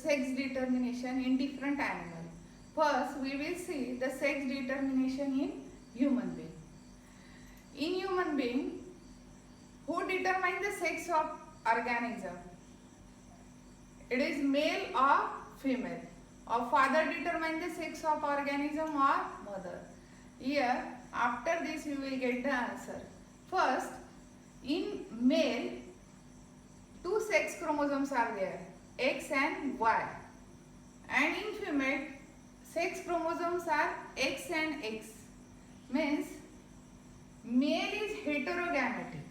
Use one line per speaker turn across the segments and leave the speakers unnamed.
sex determination in different animals. First, we will see the sex determination in human being. In human being, who determine the sex of organism? It is male or female. Or father determine the sex of organism or mother. Here, after this you will get the answer. First, in male, two sex chromosomes are there, X and Y. And in female, sex chromosomes are X and X. Means male is heterogametic.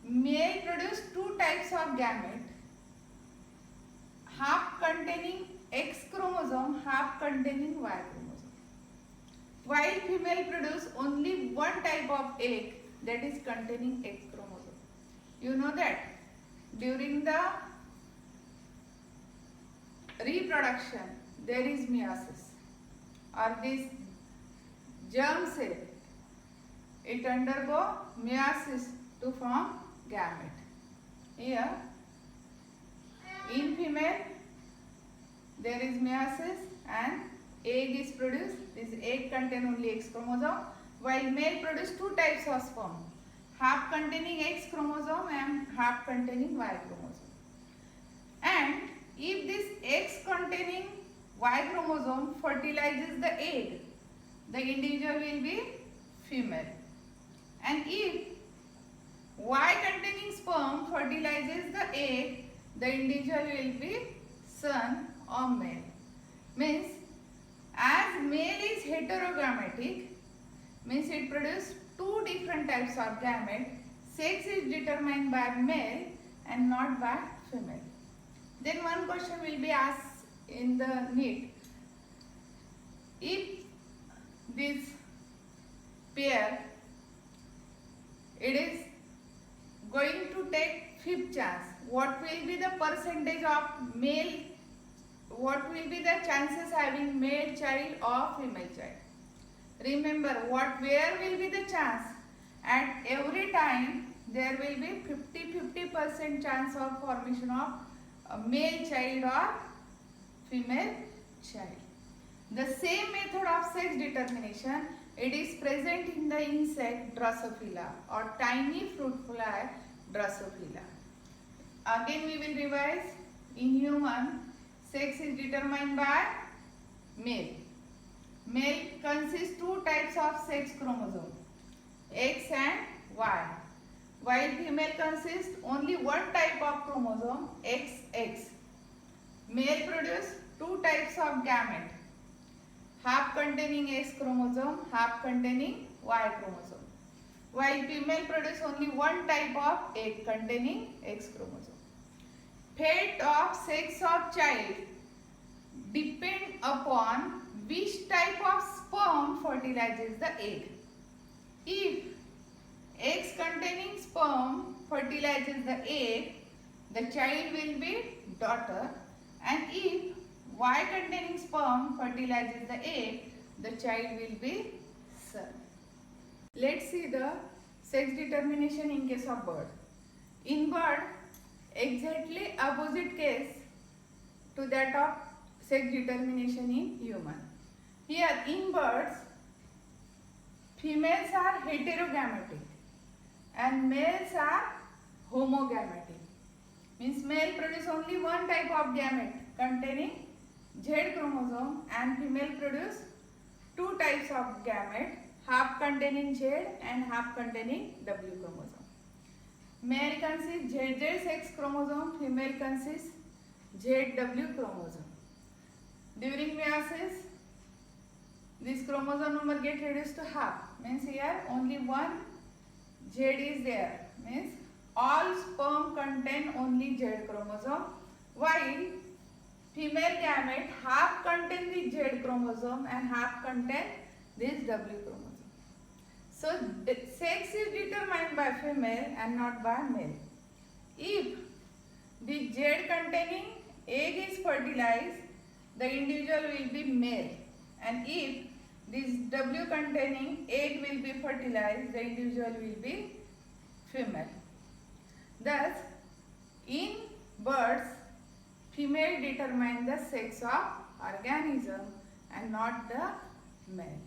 Male produce two types of gamete, half containing X chromosome, half containing Y chromosome. While female produce only one type of egg, that is containing X chromosome. You know that during the reproduction there is meiosis, or this germ cell, it undergo meiosis to form gamete. Here in female there is meiosis and egg is produced. This egg contain only X chromosome, while male produce two types of sperm, half containing X chromosome and half containing Y chromosome. And if this X containing Y chromosome fertilizes the egg, the individual will be female. And if Y containing sperm fertilizes the egg, the individual will be son or male. Means as male is heterogametic, means it produces two different types of gamete. Sex is determined by male and not by female. Then one question will be asked in the NEET. If this pair, it is going to take fifth chance, what will be the percentage of male, what will be the chances having male child or female child? Remember, where will be the chance? At every time there will be 50% chance of formation of a male child or female child. The same method of sex determination, it is present in the insect Drosophila or tiny fruit fly Drosophila. Again we will revise. In human, sex is determined by male. Male consists two types of sex chromosome, X and Y. While female consists only one type of chromosome, XX. Male produce two types of gamete, half containing X chromosome, half containing Y chromosome. While female produce only one type of egg containing X chromosome. Fate of sex of child depend upon which type of sperm fertilizes the egg. If X containing sperm fertilizes the egg, the child will be daughter, and if Y containing sperm fertilizes the egg, the child will be son. Let's see the sex determination in case of bird. In bird, exactly opposite case to that of sex determination in human. Here in birds, females are heterogametic and males are homogametic. Means male produce only one type of gamete containing Z chromosome, and female produce two types of gamete, half containing Z and half containing W chromosome. Male consists ZZ sex chromosome, female consists ZW chromosome. During meiosis, this chromosome number get reduced to half. Means here only one Z is there. Means all sperm contain only Z chromosome, while female gamete half contain the Z chromosome and half contain this W chromosome. So sex is determined by female and not by male. If the Z containing egg is fertilized, the individual will be male, and if this W containing egg will be fertilized, the individual will be female. Thus, in birds, female determine the sex of organism and not the male.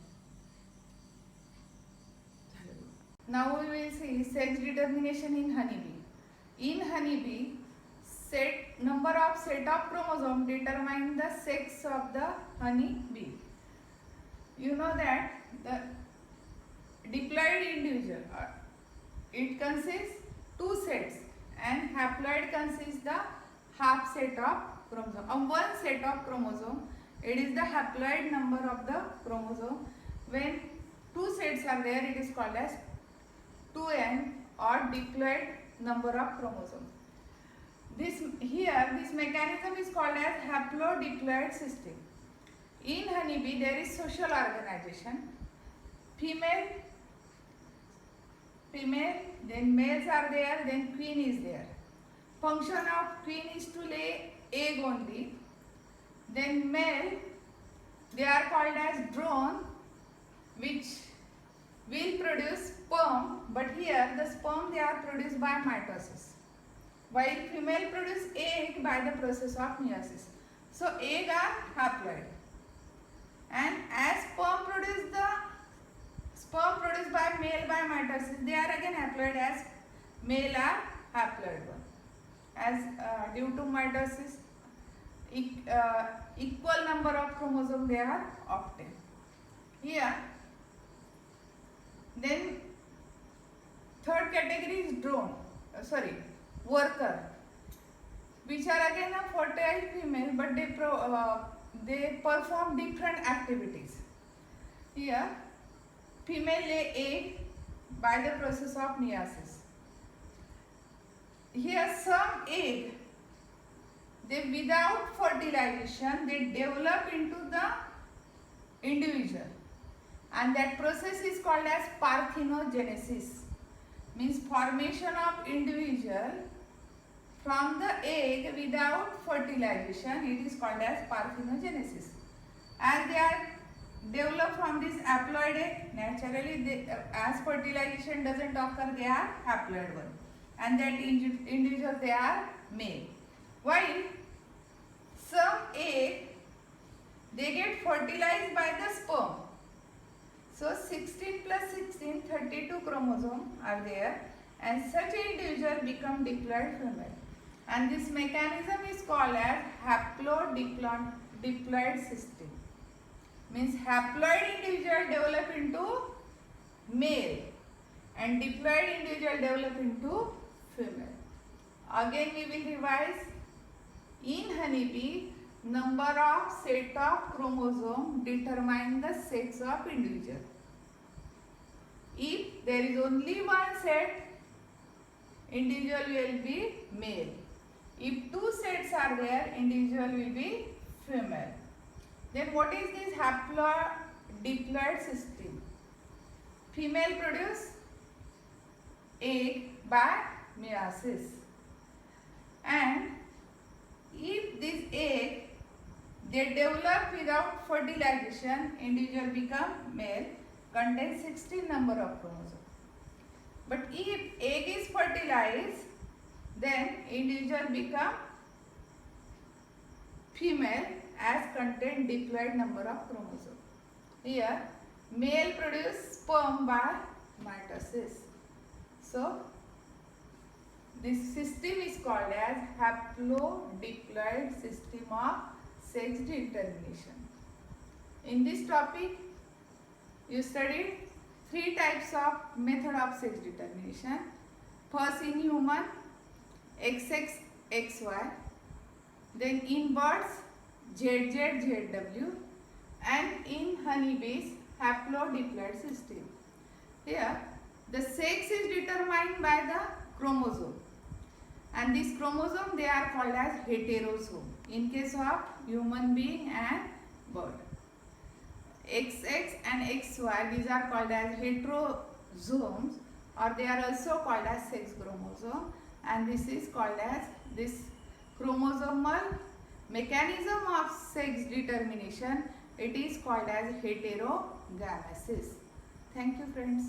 Now we will see sex determination in honeybee. In honeybee, number of set of chromosome determine the sex of the honeybee. You know that the diploid individual, it consists two sets and haploid consists the half set of chromosome. One set of chromosome, it is the haploid number of the chromosome. When two sets are there, it is called as 2n or diploid number of chromosome. This mechanism is called as haplodiploid system. In honeybee, there is social organization. Female, then males are there, then queen is there. Function of queen is to lay egg only. Then male, they are called as drone, which will produce sperm, but here the sperm they are produced by mitosis, while female produce egg by the process of meiosis. So egg are haploid, and as sperm produced by male by mitosis, they are again haploid, as male are haploid one. As due to mitosis, equal number of chromosomes they are obtained. Here, then third category is worker, which are again a fertile female, but they perform different activities. Here, female lay egg by the process of meiosis. Here, some egg, they without fertilization, they develop into the individual, and that process is called as parthenogenesis. Means formation of individual from the egg without fertilization, it is called as parthenogenesis. As they are developed from this haploid egg, naturally as fertilization doesn't occur, they are haploid one, and that individual they are male. While some egg, they get fertilized by the sperm. So 16 plus 16, 32 chromosomes are there, and such individual become diploid female. And this mechanism is called as haplodiploid system. Means haploid individual develop into male and diploid individual develop into female. Again we will revise. In honeybee, number of set of chromosome determine the sex of individual. If there is only one set, individual will be male. If two sets are there, individual will be female. Then what is this haplodiploid system? Female produce egg by meiosis, and if this egg they develop without fertilization, individual become male, contains 16 number of chromosomes. But if egg is fertilized, then individual become female, as contain diploid number of chromosomes. Here, male produce sperm by mitosis. So, this system is called as haplodiploid system of sex determination. In this topic, you studied three types of method of sex determination. First in human, XX, XY. Then in birds, ZZ, ZW. And in honeybees, haplodiploid system. Here, the sex is determined by the chromosome. And this chromosome they are called as heterosome in case of human being and bird. XX and XY, these are called as heterosomes, or they are also called as sex chromosome, and this is called as this chromosomal mechanism of sex determination. It is called as heterogamesis. Thank you, friends.